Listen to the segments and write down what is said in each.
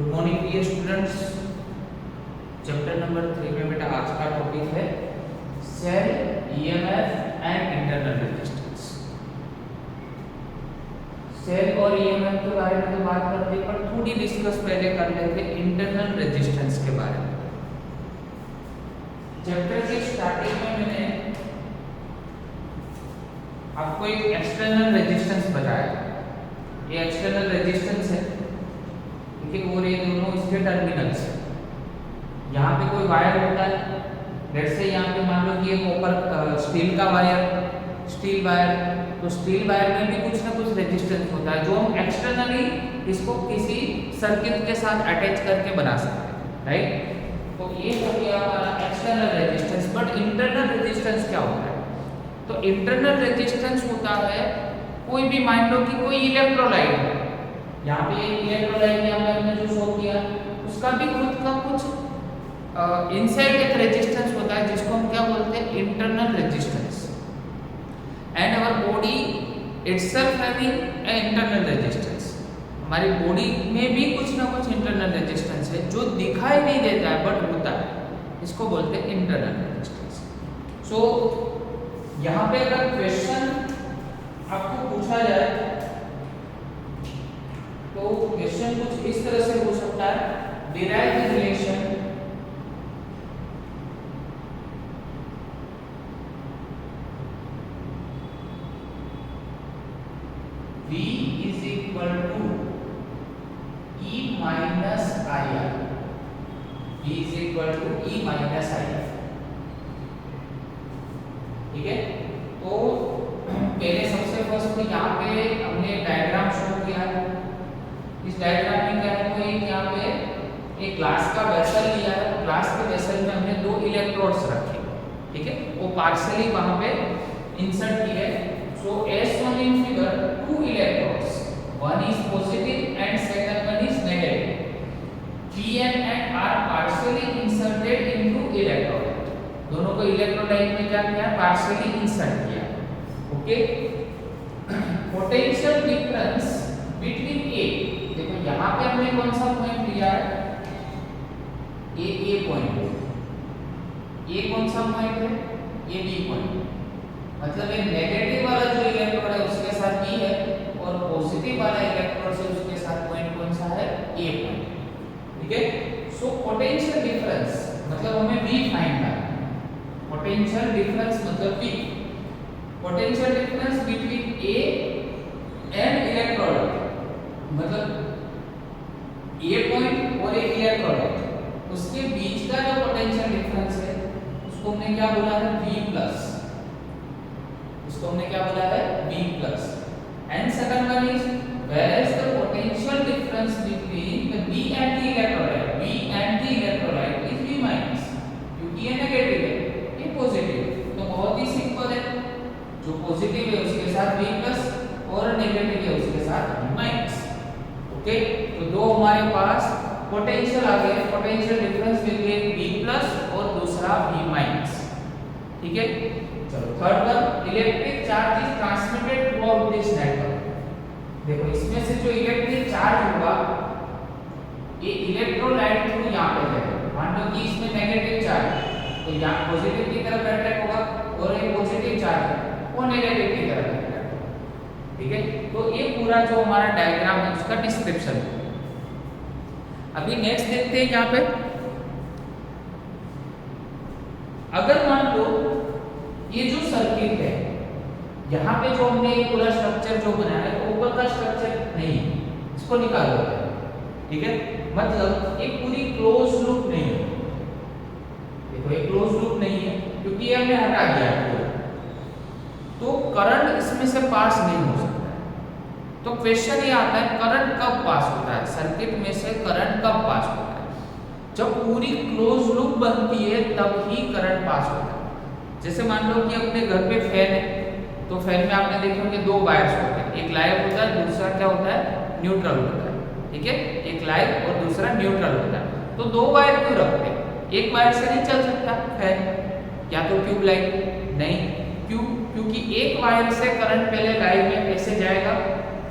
Good morning dear students. Chapter number 3 में बेटा आज का टॉपिक है cell, EMF and internal resistance. Cell और ईएमएफ के बारे में तो बात करते हैं, पर थोड़ी डिस्कस पहले कर लेते इंटरनल रेजिस्टेंस के बारे में। चैप्टर की स्टार्टिंग में मैंने आपको एक एक्सटर्नल रेजिस्टेंस बताया। ये एक्सटर्नल रेजिस्टेंस है, ठीक है, और ये दोनों इसके टर्मिनल्स है। यहाँ पे कोई वायर होता है, जैसे से यहाँ पे मान लो कि ये कॉपर स्टील का वायर, स्टील वायर, तो स्टील वायर में भी कुछ ना कुछ रेजिस्टेंस होता है जो हम एक्सटर्नली इसको किसी सर्किट के साथ अटैच करके बना सकते हैं, राइट। तो ये हो गया हमारा external resistance. But internal resistance क्या होता है? तो इंटरनल रेजिस्टेंस होता है कोई भी, मान लो कि कोई इलेक्ट्रोलाइट है, यहाँ पे इलेक्ट्रोलाइट यहाँ पे हमने जो शो किया उसका भी खुद का कुछ इनसाइड एक रेजिस्टेंस होता है जिसको हम क्या बोलते हैं, internal resistance. And our body itself having a internal resistance. हमारी बॉडी में भी कुछ ना कुछ इंटरनल रेजिस्टेंस है जो दिखाई नहीं देता है बट होता है, इसको बोलते हैं इंटरनल रेजिस्टेंस। सो यहाँ पे अगर क्वेश्चन आपको पूछा जाए तो क्वेश्चन कुछ इस तरह से हो सकता है, derive the relation V is equal to E minus IR। V is equal to E minus IR, ठीक है। तो पहले सबसे फर्स्ट तो यहाँ पे हमने डायग्राम शो किया है। इस डायग्राम में क्या है, तो एक यहाँ पे एक ग्लास का वेसल लिया है, तो ग्लास के वेसल में हमने दो इलेक्ट्रोड्स रखे, ठीक है, वो पार्शियली वहां पे इंसर्ट किए। So as shown in figure, two electrodes, one is positive and second one is negative, Pn and R partially inserted into electrolyte। दोनों को इलेक्ट्रोलाइट में क्या किया, पार्शियली इंसर्ट किया, ओके। पोटेंशियल डिफरेंस बिटवीन ए, देखो यहाँ पे हमने कौन सा पॉइंट लिया है, ए पॉइंट। ए कौन सा पॉइंट है, ए बी पॉइंट। मतलब ये नेगेटिव वाला जो इलेक्ट्रोड है उसके साथ ई है और पॉजिटिव वाला इलेक्ट्रोड से उसके साथ पॉइंट कौन सा है, ए पॉइंट, ठीक है। सो पोटेंशियल डिफरेंस मतलब हमें V फाइंड करना है। पोटेंशियल डिफरेंस मतलब V, potential difference between A and electrode, मतलब ए पॉइंट और एक इलेक्ट्रोड, उसके बीच का जो पोटेंशियल डिफरेंस है उसको हमने क्या बोला है, V+। इसको हमने क्या बोला है, V+। And second one is where is the potential difference between the B and the electrolyte. B and the electrolyte is V-, क्योंकि ये नेगेटिव है, ये पॉजिटिव। तो बहुत ही सिंपल है, जो पॉजिटिव है उसके साथ V+ और नेगेटिव है उसके साथ V-। ओके, तो दो हमारे पास पोटेंशियल आ गए, potential difference will be V+ और दूसरा V-, ठीक है। चलो third one, electric charge is transmitted through out this network. देखो इसमें से जो इलेक्ट्रिक चार्ज होगा ये इलेक्ट्रोलाइट थ्रू यहाँ पे जाएगा। मान लो कि इसमें नेगेटिव चार्ज तो यहाँ पॉजिटिव की तरफ अट्रैक्ट होगा और ये पॉजिटिव चार्ज है वो नेगेटिव की तरफ अट्रैक्ट होगा, ठीक है। तो ये पूरा जो हमारा डायग्राम है उसका डिस्क्रिप्शन है। अभी नेक्स्ट देखते हैं यहाँ पे, अगर मान लो ये जो सर्किट है यहाँ पे जो हमने पूरा स्ट्रक्चर जो बनाया है तो ऊपर का स्ट्रक्चर नहीं है, इसको निकाल दो, ठीक है। मतलब एक पूरी क्लोज लूप नहीं है, देखो एक क्लोज लूप नहीं है क्योंकि ये हमने हटा दिया है, तो करंट इसमें से पास नहीं हो सकता है। तो क्वेश्चन ये आता है करंट कब पास होता है, सर्किट में से करंट कब पास होता है? जब पूरी क्लोज लूप बनती है तब ही करंट पास होता है। जैसे मान लो कि अपने घर पे फैन है, तो फैन में आपने देखा होगा दो वायर्स होते हैं, एक लाइव होता है दूसरा क्या होता है, न्यूट्रल होता है, ठीक है। एक लाइव और दूसरा न्यूट्रल होता है। तो दो वायर क्यों रखते हैं, एक वायर से नहीं चल सकता फैन या तो ट्यूबलाइट, नहीं, क्यों? क्योंकि एक वायर से करंट पहले लाइव में कैसे जाएगा,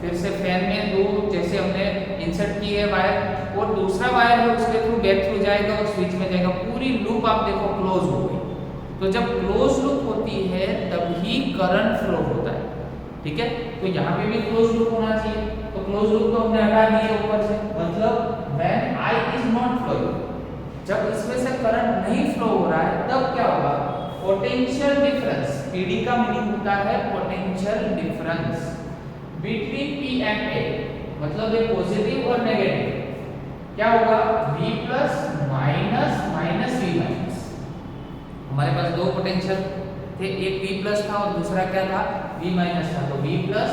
फिर से फैन में दो जैसे हमने इंसर्ट की है वायर और दूसरा वायर है उसके थ्रू बैक थ्रू जाएगा और स्विच में जाएगा, पूरी लूप आप देखो क्लोज हो गई। तो जब क्लोज लूप होती है तभी करंट फ्लो होता है, ठीक है। तो यहाँ पे भी क्लोज लूप होना चाहिए, तो क्लोज लूप तो हमने हटा दिया ऊपर से, मतलब when I is not flowing, जब इसमें से करंट नहीं फ्लो हो रहा है तब क्या होगा, पोटेंशियल डिफरेंस, पीडी का मीनिंग होता है potential difference between P and A, मतलब ये पॉजिटिव और नेगेटिव, क्या होगा V plus minus minus V minus. हमारे पास दो पोटेंशियल थे, एक V प्लस था और दूसरा क्या था V माइनस था, तो V plus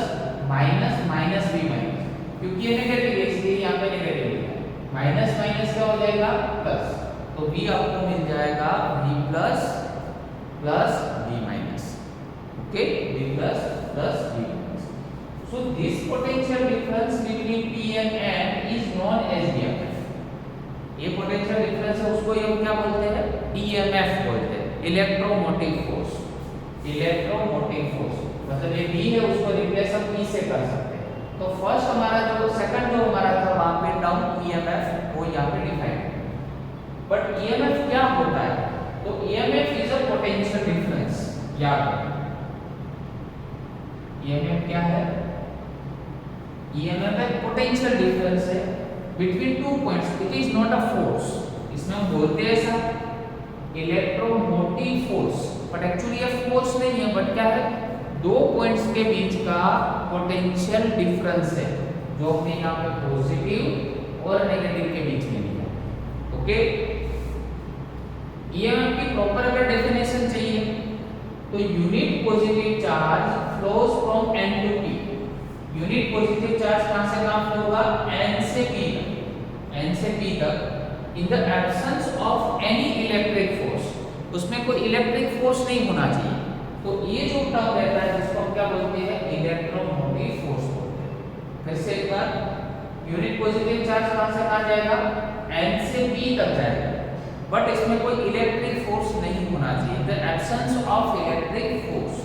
minus minus V minus, क्योंकि ये नेगेटिव है इसलिए यहाँ पे नेगेटिव है, माइनस माइनस क्या हो जाएगा प्लस, तो V आपको मिल जाएगा V plus plus V minus, okay, V plus plus V minus. So this potential difference between P and N is known as EMF. ये पोटेंशियल डिफरेंस है उसको ये क्या बोलते हैं, EMF बोलते हैं, इलेक्ट्रोमोटिव फोर्स, इलेक्ट्रोमोटिव फोर्स, मतलब ये B है उसको रिप्लेस हम E से कर सकते हैं। तो फर्स्ट हमारा जो सेकंड जो हमारा था वहां पे डाउन EMF वो यहाँ पे डिफाइन है, बट EMF क्या होता है, तो EMF is a potential difference, याद रखना EMF क्या है, EMF एक पोटेंशियल डिफरेंस है between two points, it is not a force, इसमें हम बोलते हैं ऐसा इलेक्ट्रोमोटिव फोर्स, बट एक्चुअली ये फोर्स नहीं है, बट क्या है, दो पॉइंट्स के बीच का पोटेंशियल डिफरेंस है जो हमने यहाँ पे पॉजिटिव और नेगेटिव के बीच में लिया, ओके। EMF की प्रॉपर अगर डेफिनेशन चाहिए तो unit positive charge flows from N to P, unit positive charge कहां से कहां फ्लो होगा, N से P तक, N से P तक, in the absence of any electric force, उसमें कोई इलेक्ट्रिक फोर्स नहीं होना चाहिए, तो ये जो टर्म रहता है जिसको हम क्या बोलते हैं, इलेक्ट्रोमोटिव फोर्स बोलते हैं। फिर से एक बार, यूनिट पॉजिटिव चार्ज कहां से कहां जाएगा, N से P तक जाएगा, बट इसमें कोई इलेक्ट्रिक फोर्स नहीं होना चाहिए, the absence of electric force,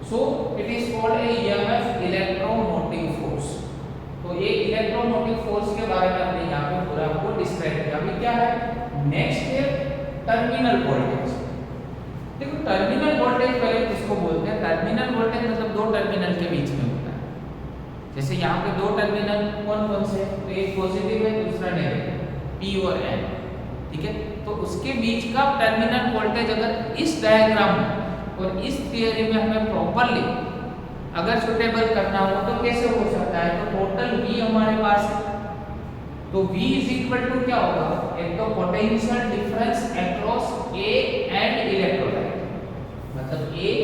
so it is called a EMF, electromotive force. तो ये इलेक्ट्रोमोटिव फोर्स के बारे में हमने यहाँ पे पूरा आपको डिस्क्राइब किया। अभी क्या है, नेक्स्ट है टर्मिनल वोल्टेज। देखो टर्मिनल वोल्टेज पहले किसको बोलते हैं, टर्मिनल वोल्टेज मतलब दो टर्मिनल के बीच में होता है, जैसे यहाँ पे दो टर्मिनल कौन कौन से, तो एक पॉजिटिव है दूसरा नेगेटिव, P और N, ठीक है। तो उसके बीच का टर्मिनल वोल्टेज अगर इस डायग्राम और इस थियरी में हमें प्रॉपरली अगर सुटेबल करना हो तो कैसे हो सकता है, तो टोटल V हमारे पास है, तो V इज इक्वल टू क्या होगा, एक तो potential difference across A and electrolyte, मतलब A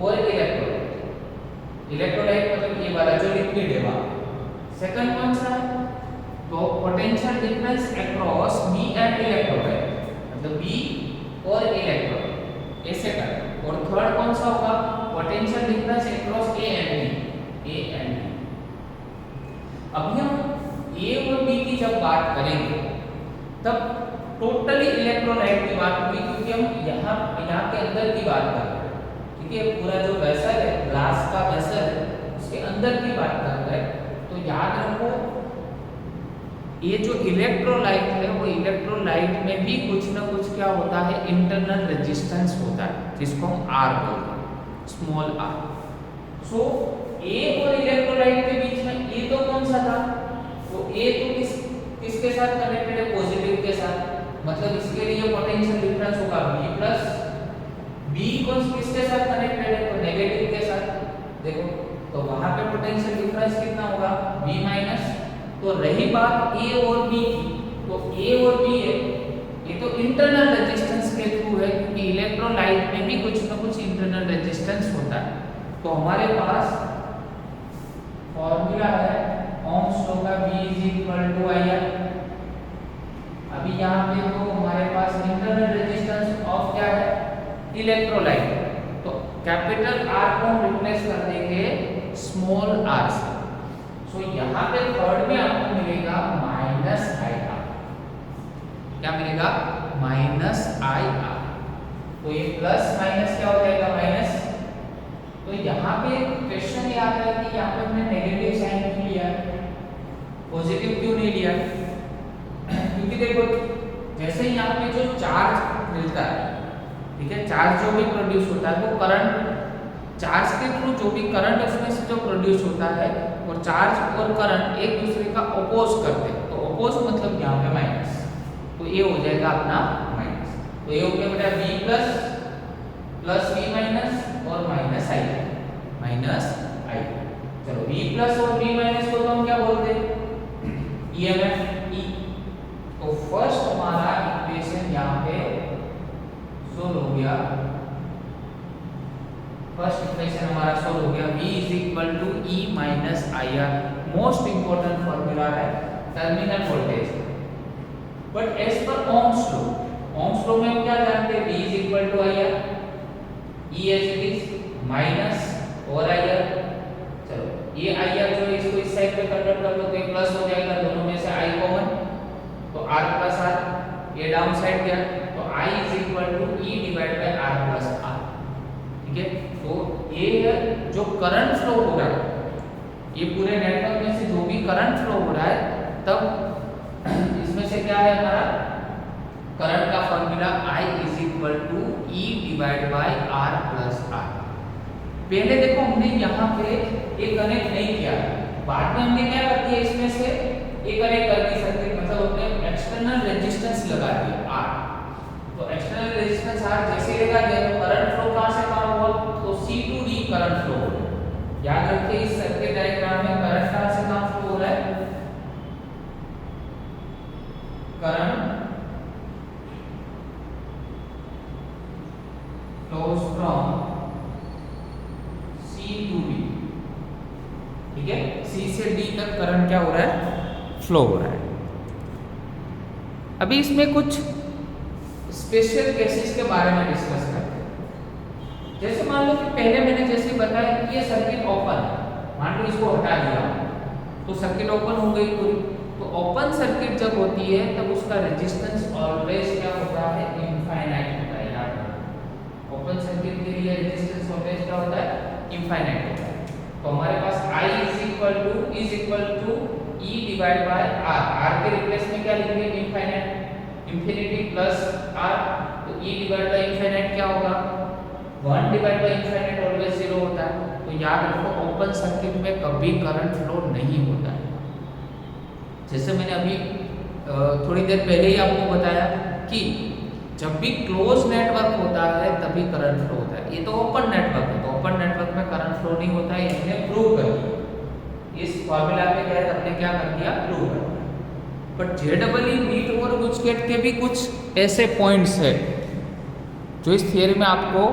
और इलेक्ट्रोलाइट, इलेक्ट्रोलाइट मतलब ये वाला जो लिक्विड है वहां, सेकंड कौन सा है, तो potential difference across B and electrolyte, मतलब B और इलेक्ट्रोलाइट ऐसे कर, और थर्ड कौन सा होगा, potential difference across A and B। अभी हम A और B की जब बात करेंगे तब टोटली इलेक्ट्रोलाइट की बात होगी, क्योंकि हम यहाँ के अंदर की बात कर रहे हैं, ठीक है, पूरा जो वेसल है, ग्लास का वेसल है, उसके अंदर की बात कर रहे हैं। तो याद रखो ये जो इलेक्ट्रोलाइट है वो इलेक्ट्रोलाइट में भी कुछ ना कुछ क्या होता है, इंटरनल रेजिस्टेंस होता है, जिसको हम R बोलते हैं, स्मॉल r। सो A और इलेक्ट्रोलाइट के बीच में A तो कौन सा था, तो A तो किसके साथ कनेक्टेड है, पॉजिटिव के साथ, मतलब इसके लिए पोटेंशियल डिफरेंस होगा V प्लस, B किसके साथ कनेक्टेड है, तो नेगेटिव के साथ, देखो तो वहां पे पोटेंशियल डिफरेंस कितना होगा, V माइनस। तो रही बात A और B की, तो A और B है ये तो इंटरनल रेजिस्टेंस के थ्रू है, क्योंकि इलेक्ट्रोलाइट में भी कुछ ना कुछ इंटरनल रेजिस्टेंस होता है। तो हमारे पास फॉर्मूला है ओम्स लॉ का, V = IR। अभी यहाँ पे तो हमारे पास इंटरनल रेजिस्टेंस ऑफ क्या है, इलेक्ट्रोलाइट, तो कैपिटल R को हम रिप्लेस कर देंगे स्मॉल r से। सो यहाँ पे थर्ड में आपको मिलेगा -IR, क्या मिलेगा, -IR। तो ये प्लस माइनस क्या हो जाएगा, माइनस। तो यहाँ पे क्वेश्चन याद है कि यहाँ पे हमने नेगेटिव वैसे ही यहाँ पे जो चार्ज मिलता है, ठीक है, चार्ज जो भी प्रोड्यूस होता है वो करंट, चार्ज के थ्रू जो भी करंट उसमें से जो प्रोड्यूस होता है, और चार्ज और करंट एक दूसरे का अपोज करते हैं, तो अपोज मतलब यहाँ पे माइनस, तो ये हो जाएगा अपना माइनस। तो ये हो गया बेटा v प्लस v माइनस और माइनस i, माइनस i। चलो v प्लस और v माइनस को तो हम क्या बोलते हैं, EMF E। तो फर्स्ट हमारा इक्वेशन यहाँ पे सोल्व हो गया, फर्स्ट इक्वेशन हमारा सोल्व हो गया, v is equal to E minus IR। Most important formula है terminal voltage. But as per Ohm's law, Ohm's law में हम क्या जानते हैं, v is equal to IR, E as it is minus और IR। चलो ये IR जो है इसको इस साइड पे कन्वर्ट कर लो तो ये प्लस हो जाएगा, दोनों में से I कॉमन, तो R प्लस R, ये डाउन साइड गया, तो I is equal to E divide by R plus R। ठीक है, तो ये है जो करंट फ्लो हो रहा है, ये पूरे नेटवर्क में से जो भी करंट फ्लो हो रहा है, तब इसमें से क्या है हमारा करंट का formula I is equal to E divide by R plus R। पहले देखो हमने यहाँ पे एक कनेक्ट नहीं किया, बाद में हमने क्या कर दिया, इसमें से एक कनेक्ट कर दी सर्किट, मतलब हमने एक्सटर्नल रेजिस्टेंस लगा दिया R। तो एक्सटर्नल रेजिस्टेंस R जैसे लगा दिया तो करंट फ्लो कहाँ से कहाँ हुआ, तो C to D current flow. याद रखिए इस सर्किट डायग्राम में करंट कहाँ से कहाँ फ्लो हो रहा है, current flows from C to D। ठीक है, C से D तक करंट क्या हो रहा है, फ्लो हो रहा है। अभी इसमें कुछ स्पेशल केसेस के बारे में डिस्कस करते हैं। जैसे मान लो कि पहले मैंने जैसे बताया कि ये सर्किट ओपन है, मान लो इसको हटा दिया तो सर्किट ओपन हो गई पूरी। तो ओपन सर्किट जब होती है तब उसका रेजिस्टेंस ऑलवेज क्या होता है, इनफाइनाइट होता है। याद रखो ओपन सर्किट के लिए रेजिस्टेंस ऑलवेज क्या होता है, इनफाइनाइट होता है। तो हमारे पास I is equal to E divide by R, R के रिप्लेस में क्या लिखेंगे, इनफाइनाइट, इंफिनिटी प्लस R, तो E डिवाइड बाय इनफाइनाइट क्या होगा, 1 डिवाइड बाय इनफाइनाइट ऑलवेज 0 होता है। तो याद रखो ओपन सर्किट में कभी करंट फ्लो नहीं होता है। जैसे मैंने अभी थोड़ी देर पहले ही आपको बताया कि जब भी क्लोज नेटवर्क होता है तभी करंट फ्लो होता है। ये तो ओपन नेटवर्क है, तो ओपन नेटवर्क में करंट फ्लो नहीं होता है, इसने प्रूव कर दिया। इस फॉर्मूला के तहत हमने क्या कर दिया, प्रूव कर दिया। बट जेडबलई नीट और बुस्केट के भी कुछ ऐसे पॉइंट्स है जो इस थियरी में आपको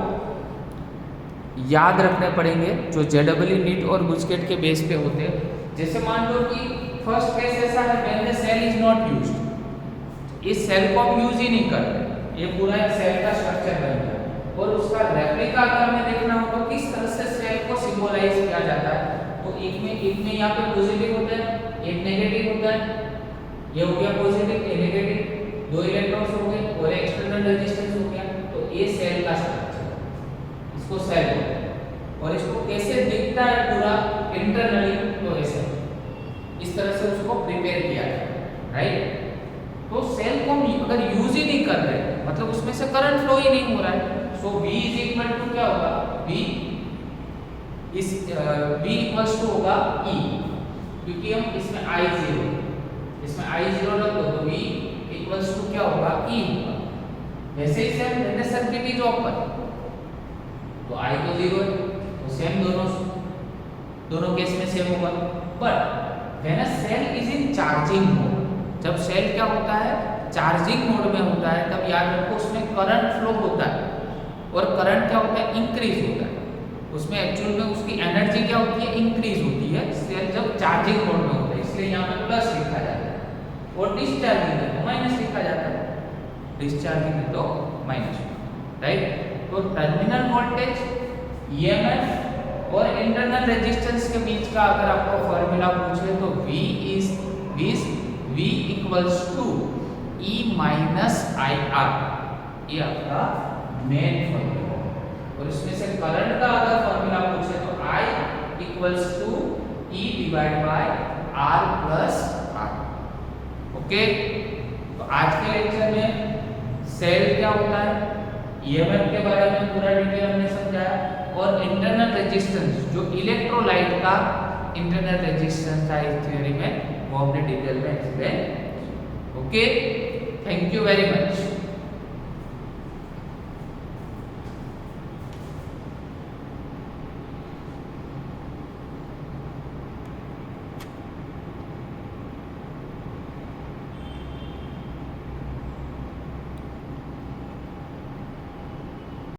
याद रखने पड़ेंगे, जो जेडबलई नीट और बुस्केट के बेस पे होते हैं। जैसे मान लो कि फर्स्ट केस ऐसा है, when the cell is not used, इस सेल को हम यूज ही नहीं कर रहे, ये पूरा एक सेल का स्ट्रक्चर बन गया। और उसका रेप्लिका अगर हमें देखना हो तो किस तरह से सेल को सिंबलाइज किया जाता है, तो एक में यहाँ पे पॉजिटिव होता है, एक नेगेटिव होता है। ये हो गया पॉजिटिव, ये नेगेटिव, दो इलेक्ट्रॉन्स हो गए और एक्सटर्नल रेजिस्टेंस हो गया। तो ये सेल का स्ट्रक्चर, इसको सेल बोलते हैं। और इसको कैसे दिखता है पूरा इंटरनली, तो ऐसे इस तरह से उसको प्रिपेयर किया है, राइट। तो सेल को हम अगर यूज ही नहीं कर रहे, मतलब उसमें से करंट फ्लो ही नहीं हो रहा है, सो V इज इक्वल टू क्या होगा, V इक्वल्स टू होगा E, क्योंकि हम इसमें I0 रख दो तो V इक्वल्स टू क्या होगा, E होगा। वैसे ही same when the circuit is open, तो I तो 0 है, तो सेम दोनों केस में सेम होगा। But when a cell is in charging mode, जब सेल क्या होता है, चार्जिंग मोड में होता है, तब याद रखो उसमें करंट फ्लो होता है। और करंट क्या होता है, इंक्रीज होता है। उसमें एक्चुअल में उसकी एनर्जी क्या होती है, इंक्रीज होती है। सेल जब चार्जिंग मोड में होता है, इसलिए यहाँ पे प्लस लिखा जाता है, और डिस्चार्जिंग में तो माइनस लिखा जाता है, डिस्चार्जिंग में तो माइनस, राइट। तो टर्मिनल वोल्टेज, EMF और इंटरनल रेजिस्टेंस के बीच का अगर आपको फॉर्मूला पूछे तो V equals to E minus IR, ये आपका मेन फॉर्मूला। और इसमें से करंट का अगर फॉर्मूला पूछे तो I equals to E divide by R plus R। Okay, तो आज के लेक्चर में सेल क्या होता है, ईएमएफ के बारे में पूरा डिटेल हमने समझाया, और इंटरनल रेजिस्टेंस जो इलेक्ट्रोलाइट का इंटरनल रेजिस्टेंस था इस थ्योरी में, वो हमने डिटेल में explain. Okay, thank you very much.